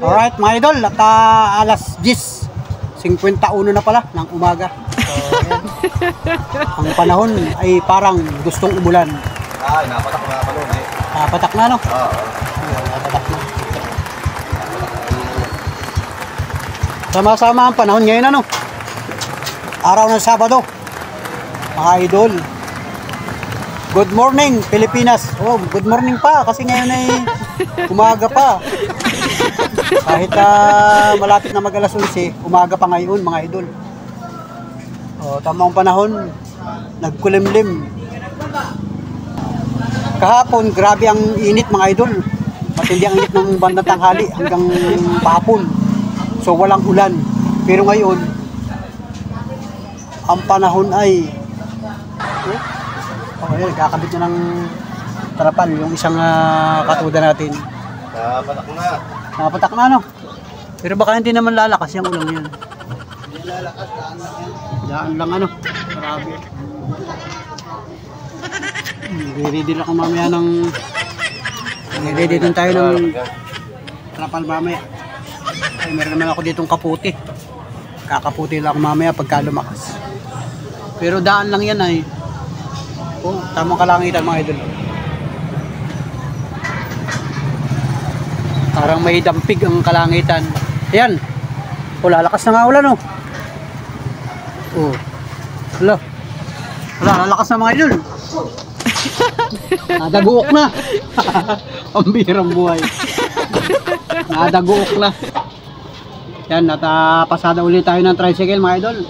Alright mga idol, at alas 10:51 na pala ng umaga. So, ayan. Ang panahon ay parang gustong umulan. Napatak na pala eh. Napatak na, no? Oo. Ayan, napatak na. Sama-sama ang panahon ngayon, ano? Araw ng Sabado. Mga idol. Good morning, Pilipinas. Oh, good morning pa kasi ngayon ay umaga pa. Kahit malapit na mag-alas 11, umaga pa ngayon, mga idol. Oh, tamang panahon, nagkulimlim. Kahapon, grabe ang init, mga idol. Matindi ang init ng bandang tanghali hanggang hapon. So, walang ulan. Pero ngayon, ang panahon ay ayan, kakabit na ng trapal yung isang katuda natin. Napatak na. Napatak na, no? Pero baka hindi naman lalakas yung ulang yan. Hindi lalakas, daan lang yan. Daan lang, ano? Grabe. Ready lang ako mamaya ng... Ready din tayo ng trapal mamaya. Ay, meron naman ako ditong kaputi. Kakaputi lang ako mamaya pagka lumakas. Pero daan lang yan ay... Oh, tamang kalangitan mga idol. Parang may dampig ang kalangitan. Ayan. Oh, lalakas na nga ulan, oh. Oh. Hala. Wala, lalakas na mga idol. Nadaguok na. Ang birang buhay. Nadaguok na. Yan, at pasada ulit tayo ng tricycle mga idol.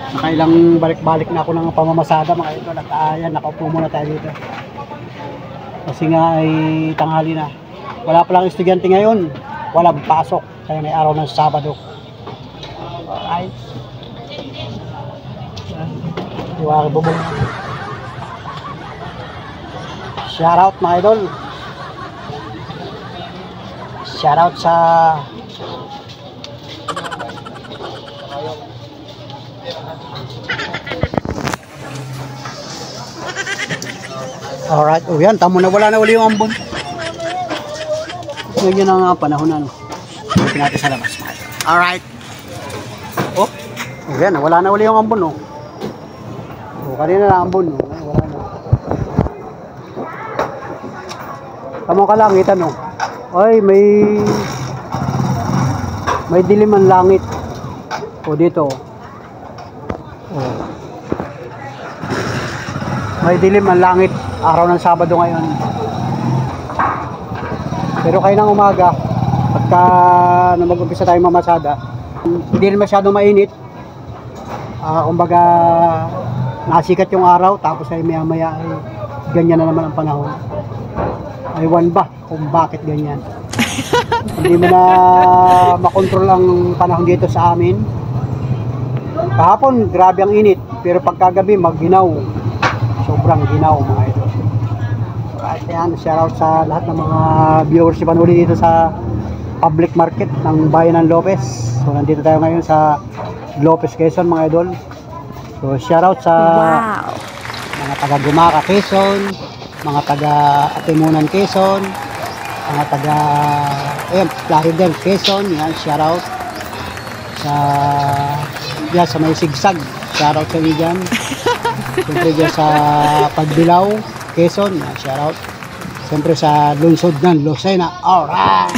Nakailang balik-balik na ako ng pamamasada mga idol. At ayan, nakaupo muna tayo dito. Kasi nga ay tanghali na. Wala palang estudyante ngayon. Walang pasok. Kaya may araw ng Sabado. Alright. Iwari bubong. Shoutout mga idol. Shoutout sa alright, oh yan, tamo na wala na uli yung ambon. Ngayon ang panahon na, no? Ipin natin sa labas. Alright. Oh, oh yan, wala na uli yung ambon, no? Oh, kanina na ambon, no? Wala na. Tamo ka lang, kita, no? Ay, may dilim ang langit. O, dito. Oh. May dilim ang langit. Araw ng Sabado ngayon. Pero kayo ng umaga, pagka mag-umpisa tayong mamasada, hindi rin masyadong mainit. Kumbaga, nasikat yung araw, tapos ay maya-maya ay ganyan na naman ang panahon. Aywan ba kung bakit ganyan. Hindi mo na makontrol ang panahon dito sa amin. Kahapon, grabe ang init, pero pagkagabi, magginaw. Sobrang ginaw mga idol. At yan, shoutout sa lahat ng mga viewers si Panuli dito sa public market ng Bayan ng Lopez. So nandito tayo ngayon sa Lopez, Quezon mga idol. So shoutout sa mga taga Gumaka, Quezon, mga taga Atimunan, Quezon, mga taga Plaridel, Quezon. Yan, shoutout sa may sigsag. Shoutout sa inyo dyan. Siyempre dyan sa Pagbilao, Quezon, shoutout. Siyempre sa lungsod ng Lucena. Alright!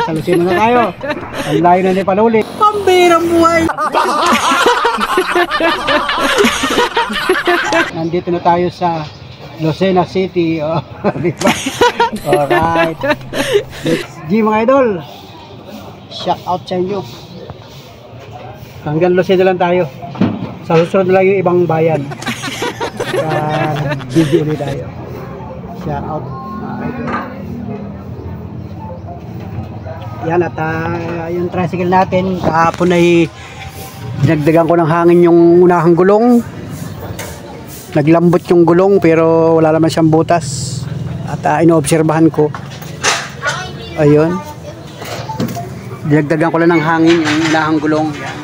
Sa Lucena na tayo. Ang layo na ni Panuli. Pambirang buhay! Nandito na tayo sa Lucena City. Oh, diba? Alright. Let's G mga idol. Shoutout sa inyo. Hanggang Lucena lang tayo. Sa susunod lang yung ibang bayan. Video ulit tayo. Shout out. Yan at yung tricycle natin kahapon ay dinagdagan ko ng hangin yung unahang gulong. Naglambot yung gulong pero wala naman siyang butas. At inoobserbahan ko. Ayun. Dinagdagan ko lang ng hangin yung unahang gulong. Yan.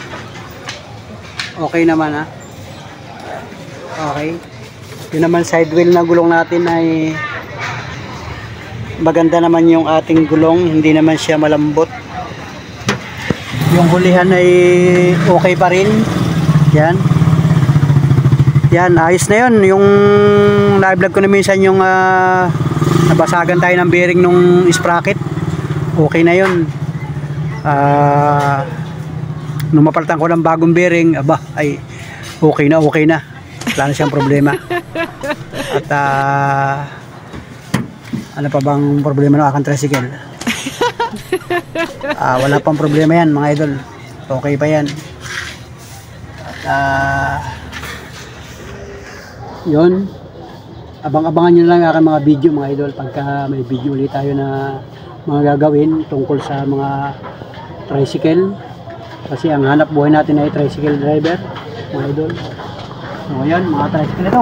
Okay naman, ha. Okay. Yun naman side wheel na gulong natin ay maganda naman yung ating gulong, hindi naman siya malambot. Yung hulihan ay okay pa rin. Yan. Yan, ayos na yun. Yung na-vlog ko na minsan yung nabasagan tayo ng bearing nung sprocket. Okay na yun. Nung mapalitan ko ng bagong bearing, aba, ay okay na. Wala na siyang problema. At ano pa bang problema ng aking tricycle? Wala pang problema yan mga idol. Okay pa yan. At yun, abang-abangan nyo lang aking mga video mga idol pagka may video ulit tayo na mga gagawin tungkol sa mga tricycle, kasi ang hanap buhay natin ay tricycle driver mga idol. So yan, mga tricycle ito,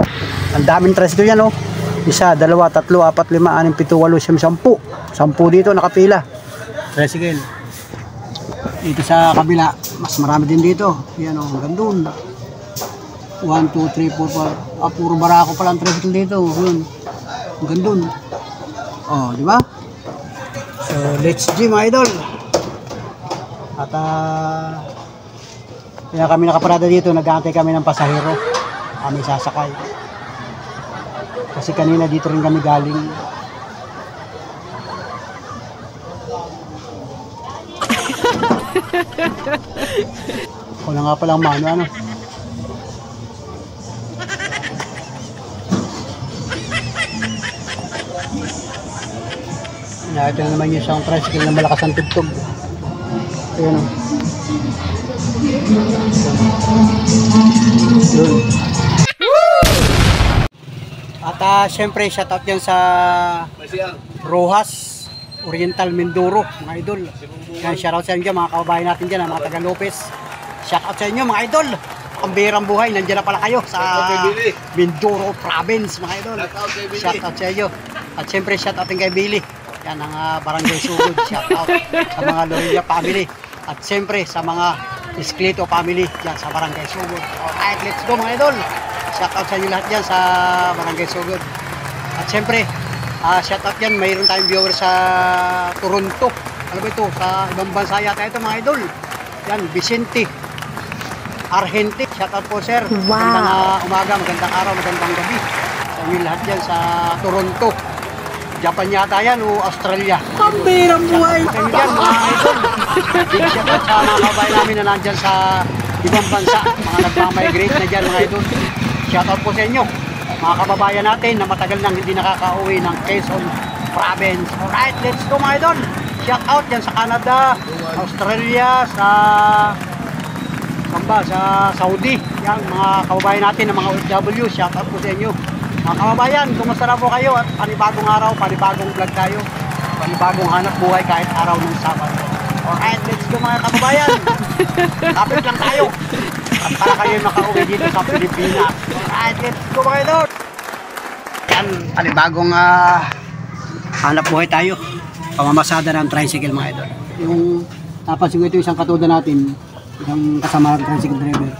ang daming tricycle yan, oh. 1, 2, 3, 4, 5, 6, 7, 8, 10 dito nakapila tricycle. Dito sa kabila mas marami din dito. Yan, oh, hanggang dun 1, 2, 3, 4, 5. Puro barako pala ang tricycle dito. Yun, hanggang dun. Oh, di ba? So let's go mga idol. At kaya kami nakaparada dito, nag-aantay kami ng pasahero. Kami sasakay. Kasi kanina dito rin kami galing. Wala nga palang mano, ano. Ito na naman yung isang tricycle na malakas ang tugtog. Ayan, o. Yun. At syempre shoutout yan sa Rojas Oriental Mindoro mga idol. Yan, shoutout sa inyo mga kababayan natin dyan, mga taga Lopez. Shoutout sa inyo mga idol. Ang birang buhay, nandiyan na pala kayo sa Mindoro Province mga idol. Shoutout sa inyo. At syempre shoutout din kay Billy. Yan ang Barangay Sugod. Shoutout sa mga Lorilla family. At syempre sa mga Esclito family dyan sa Barangay Sugod. Alright, let's go mga idol. Shoutout sa inyo lahat dyan sa Barangay Sugod. At syempre, shoutout dyan, mayroon tayong viewer sa Toronto. Ano ba ito? Sa ibang bansa yata ito mga idol. Yan, Vicente Argente. Shoutout po sir. Wow. Magandang umaga, magandang araw, magandang gabi sa inyo lahat dyan sa Toronto. Japan yata yan o Australia. Pambirang buhay! Shoutout dyan mga idol. Big shoutout sa mga kababayan namin na nandyan sa ibang bansa. Mga nagmamigrate na dyan mga idol. Shoutout po sa inyo, mga kababayan natin na matagal nang hindi nakaka-uwi ng Quezon Province. Alright, let's go mga idol. Shoutout dyan sa Canada, Australia, sa Saudi. Yan, mga kababayan natin na mga OFW. Shoutout po sa inyo. Mga kababayan, kumusta na po kayo? At panibagong araw, panibagong vlog tayo. Panibagong hanap buhay kahit araw ng Sabado. Alright, let's go mga kababayan. Kapit lang tayo. At para kayo makauwi dito sa Pilipinas. Alright, let's go mga idol. Yan, panibagong hanap buhay tayo. Pamamasada ng tricycle mga idol. Yung napansin ko ito isang katuda natin, isang kasama ng tricycle driver.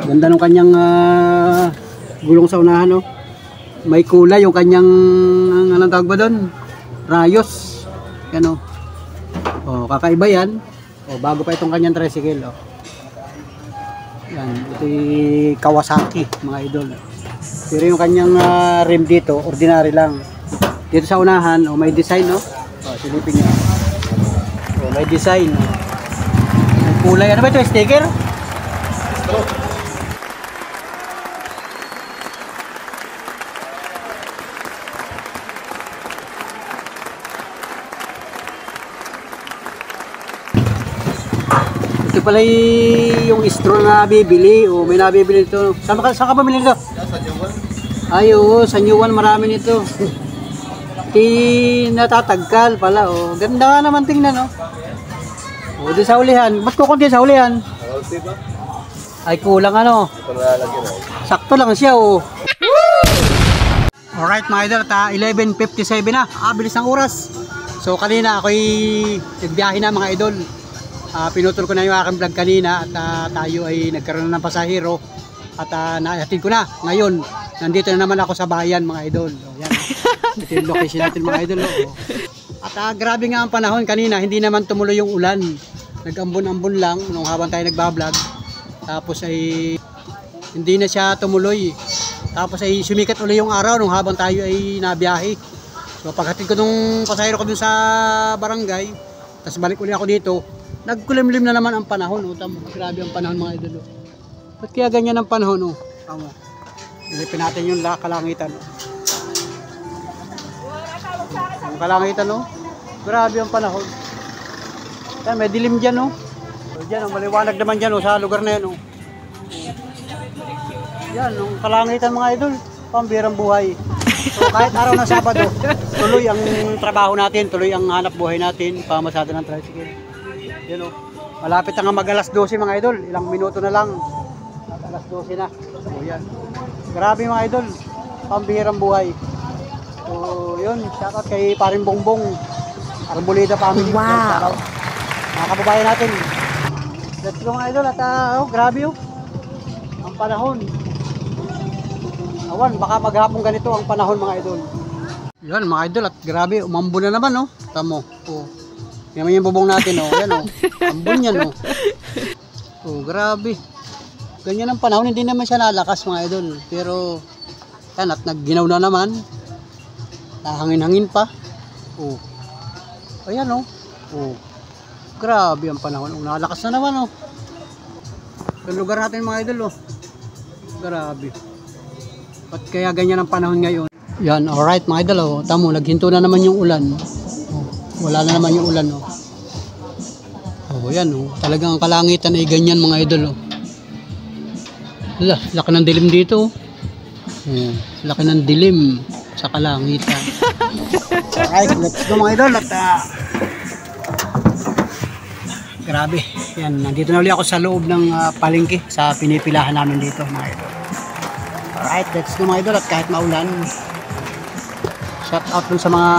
Ganda ng kanyang gulong sa unahan, no? May kulay yung kanyang anong tawag ba doon? Rayos. Yan, o. O, kakaiba yan. O, bago pa itong kanyang tricycle, o. Yan, ito yung Kawasaki mga idol. Pero yung kanyang rim dito, ordinary lang. Dito sa unahan, o, may design, no? O, silipin nyo. O, may design, o. May kulay. Ano ba ito? Sticker? Ito pala yung straw na bibili. O, may nabibili ito. Saan ka bumili nito? Ay, oo, sa New One marami nito. Natatagkal pala. O, ganda nga naman tingnan, no? O, di sa ulihan. Ba't kukunti sa ulihan? Ay, kulang ano. Sakto lang siya, o. Alright mga idol, 11:57 na. Bilis ng oras. So, kanina ako'y nagbiyahe na mga idol. Pinutol ko na yung aking vlog kanina at tayo ay nagkaroon ng pasahero at nahatid ko na. Ngayon, nandito na naman ako sa bayan mga idol. O, yan. Ito yung location natin mga idol. O. At grabe nga ang panahon kanina, hindi naman tumuloy yung ulan. nag-ambon-ambon lang nung habang tayo nagbablog. Tapos ay hindi na siya tumuloy. Tapos ay sumikat uli yung araw nung habang tayo ay nabiyahe. So paghatid ko nung pasahero ko dun sa barangay, tapos balik uli ako dito, nagkulimlim na naman ang panahon. Oh. Tamo, grabe ang panahon mga idol. Oh. Ba't kaya ganyan ang panahon? Oh? Tamo. Ilipin natin yung kalangitan. Oh. Ang kalangitan, oh. Grabe ang panahon. Yan, may dilim dyan, oh. So, dyan, oh, maliwanag naman dyan, oh, sa lugar na yan, oh. Yan, ang kalangitan mga idol, pambirang buhay. So kahit araw ng Sabado, tuloy ang trabaho natin, tuloy ang hanap buhay natin, pamasada ng tricycle. Yan o, malapit na nga mag alas 12 mga idol, ilang minuto na lang, at alas 12 na. So yan, grabe mga idol, pambirang buhay. So yun, shoutout kay Paring Bongbong, Arboleda family. Wow! Mga kababayan natin. Let's go mga idol, at grabe o, ang panahon. Awan, baka maghapon ganito ang panahon mga idol. Yan mga idol, at grabe, umambo na naman, no? Tamo, oh. Yan yung bubong natin, oh. Yan, oh. Ambon yan, oh. Oh, grabe. Ganyan ang panahon, hindi naman siya nalakas mga idol. Pero, yan, at nagginaw na naman. Nahangin-hangin pa. Oh. Ayan, oh. Oh. Grabe ang panahon. Oh, nalakas na naman, oh. Yung lugar natin mga idol, oh. Grabe. Ba't kaya ganyan ang panahon ngayon? Yan, alright mga idol, oh. Tamo, naghinto na naman yung ulan. Oh, wala na naman yung ulan, oh. Oh, yan, oh. Talagang ang kalangitan ay ganyan mga idol, oh. Laki ng dilim dito, oh. Oh, laki ng dilim sa kalangitan. Alright, let's go mga idol. At grabe. Yan, nandito na ulit ako sa loob ng palengke sa pinipilahan namin dito mga idol. Alright, let's go mga idol. At kahit maulan, shout out dun sa mga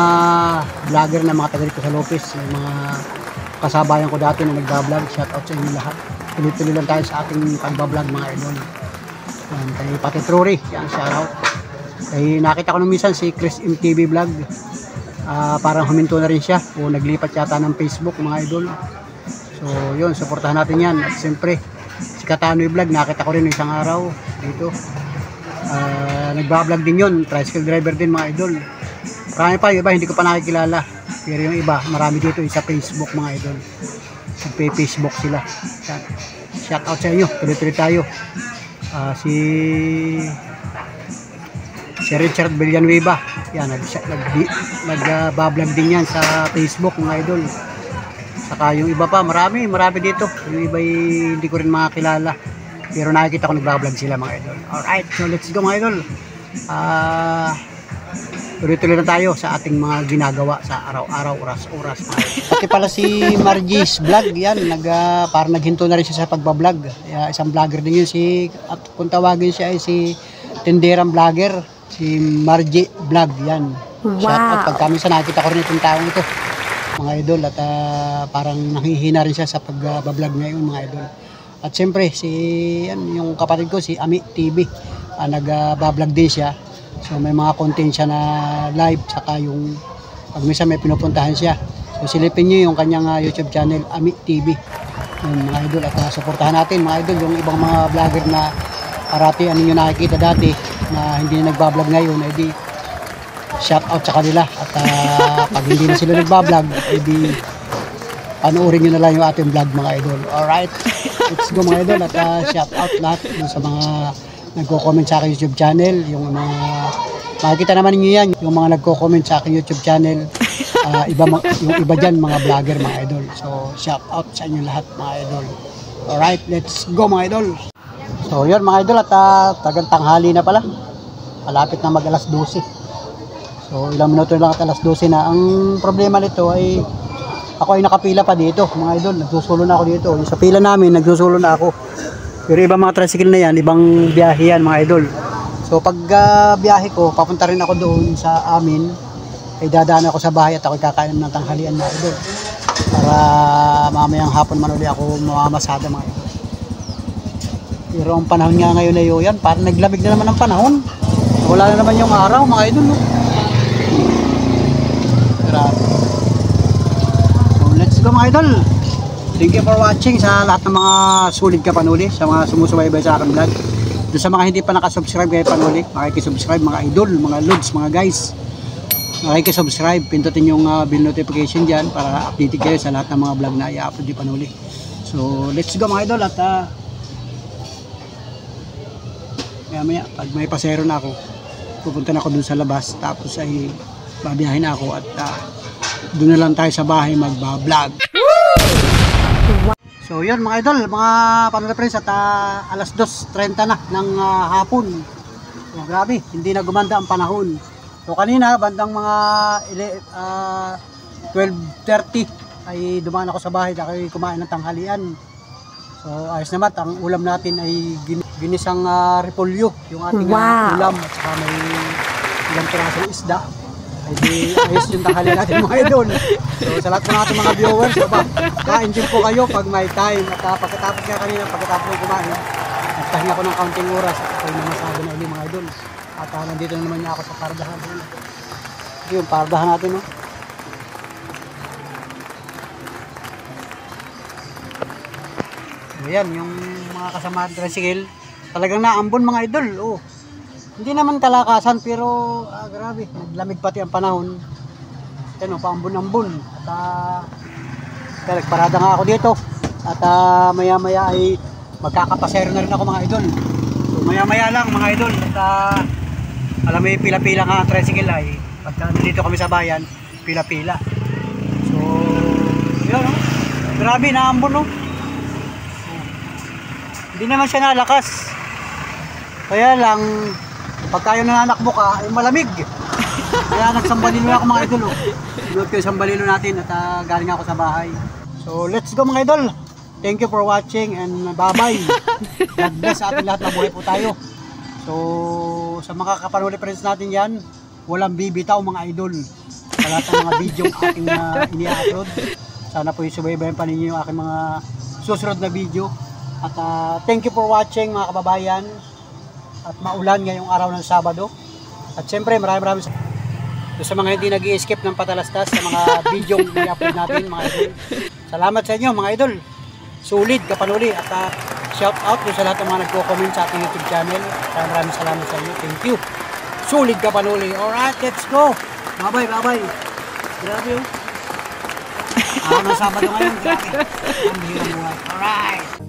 vlogger na mga taga dito sa Lopez, yung mga kasabayan ko dati na nagbablog. Shout out sa inyo lahat. Tuloy-tuloy lang tayo sa ating pagbablog mga idol. Yan, kay Pati Trury, yan, shout out. Kay nakita ko nung minsan si Chris MTV Vlog, parang huminto na rin siya o naglipat yata ng Facebook mga idol. So yun, supportahan natin yan. At siyempre si Katanoy Vlog, nakita ko rin isang araw dito. Nagbablog din yun, tricycle driver din mga idol. Marami pa, yung iba hindi ko pa nakikilala, pero yung iba marami dito sa Facebook mga idol. Nagpe-Facebook sila. Shout out sa inyo, tuloy-tuloy tayo. Si Richard Villanueva, yan, nagbablog din yan sa Facebook mga idol. Saka yung iba pa, marami dito. Yung iba hindi ko rin makakilala, pero nakikita ko nagbablog sila mga idol. Alright, so let's go mga idol. Tuloy-tuloy na tayo sa ating mga ginagawa sa araw-araw, oras-oras. Pati pala si Margie's Vlog, yan, parang naghinto na rin siya sa pagbablog. Isang vlogger din yun, at kung tawagin siya ay si Tinderang Vlogger, si Margie Vlog, yan. Wow. Shout out, pag kami sa nakita ko rin itong taong ito mga idol, at parang nanghihina rin siya sa pagbablog ngayon mga idol. At siyempre yung kapatid ko si Ami TV, nagbablog din siya. So may mga content siya na live, saka yung pag minsan may pinupuntahan siya. So silipin niyo yung kanyang YouTube channel, Ami TV. Yung mga idol, at suportahan natin mga idol yung ibang mga vlogger na parati ninyo nakikita dati na hindi na nagbablog ngayon, edi shout out sa kanila. At pag hindi na sila nagbablog, edi panoorin nyo na lang yung ating vlog mga idol. Alright, let's go mga idol. At shout out lahat sa mga nagko-comment sa aking YouTube channel. Yung mga makikita naman niyo yan, yung mga nagko-comment sa aking YouTube channel, yung iba dyan mga vlogger mga idol. So shout out sa inyo lahat mga idol. Alright, let's go mga idol. So yun mga idol, at tagang tanghali na pala, malapit na mag alas 12. So ilang minuto lang at alas 12 na. Ang problema nito ay ako ay nakapila pa dito mga idol, nagsusulo na ako dito. Yung sa pila namin, nagsusulo na ako. Pero ibang mga tricycle na yan, ibang biyahe yan mga idol. So pag biyahe ko, papunta rin ako doon sa amin, ay dadaan ako sa bahay at ako kakain ng tanghalian mga idol. Para mamayang hapon man ulit ako mamamasada mga idol. Pero ang panahon nga ngayon ay yan, parang naglamig na naman ang panahon. Wala na naman yung araw mga idol. No? Grabe. So let's go mga idol. Thank you for watching sa lahat ng mga sulit ka Panuli, sa mga sumusubaybay sa aking vlog. Doon sa mga hindi pa nakasubscribe kay Panuli, makikisubscribe mga idol, mga lods, mga guys. Makikisubscribe, pindutin yung bell notification dyan para updated kayo sa lahat ng mga vlog na i-upload ni Panuli. So let's go mga idol, at maya pag may pasero na ako, pupunta na ako dun sa labas, tapos ay babiyahin na ako at doon na lang tayo sa bahay magba-vlog. So yun mga idol, mga Panuli friends, at alas 2:30 na ng hapon. So grabe, hindi na gumanda ang panahon. So kanina bandang mga 12:30 ay dumaan ako sa bahay dahil kumain ng tanghalian. So ayos naman, ang ulam natin ay ginisang repolyo, yung ating ulam, at saka may ilang pirasong isda. Ay di ayos yung tanghalian natin mga idol. So sa lahat ng ating mga viewers, ka-enjoy po kayo pag may time. At pagkatapos nga kanina, pagkatapos ko kumain, nagtahinga ako ng kaunting oras at ako'y namasabi na ulit mga idol. At nandito na naman niya ako sa pardahan. Yung pardahan natin, no? Ayan, yung mga kasama at tricycle, talagang naambon mga idol. Oh. Hindi naman kalakasan, pero grabe, naglamig pati ang panahon. Yan, paambon-ambon. At nagparada nga ako dito. At maya-maya ay magkakapasero na rin ako mga idol. So maya-maya lang mga idol. At alam mo yung pila-pila nga ang tricycle ay pagka nandito kami sa bayan, pila-pila. So yun, no? Grabe, naambon, no? Hindi naman siya nalakas. Kaya lang pagka yung nananakbo ka ay malamig. Kaya nagsambalilo ako mga idol, oh. Sinunod ko yung sambalilo natin at galing ako sa bahay. So let's go mga idol. Thank you for watching and bye-bye. God bless sa ating lahat, mabuhay po tayo. So sa mga Kapanuli friends natin yan, walang bibitaw mga idol sa lahat ng mga video ating ini-upload. Sana po isubaybayan pa ninyo yung aking mga susunod na video. At thank you for watching mga kababayan. At maulan ngayong araw ng Sabado. At siyempre maraming sa mga hindi nag-i-skip ng patalastas sa mga video na i-upload natin mga idol. Salamat sa inyo mga idol. Sulit Kapanuli. At shout out sa lahat ng mga nagko-comment sa ating YouTube channel. Maraming salamat sa inyo. Thank you. Sulit Kapanuli. Alright, let's go. Bye bye. Grabe, oh. Araw ng Sabado ngayon. Grabe. Ang hirang buhay. Alright.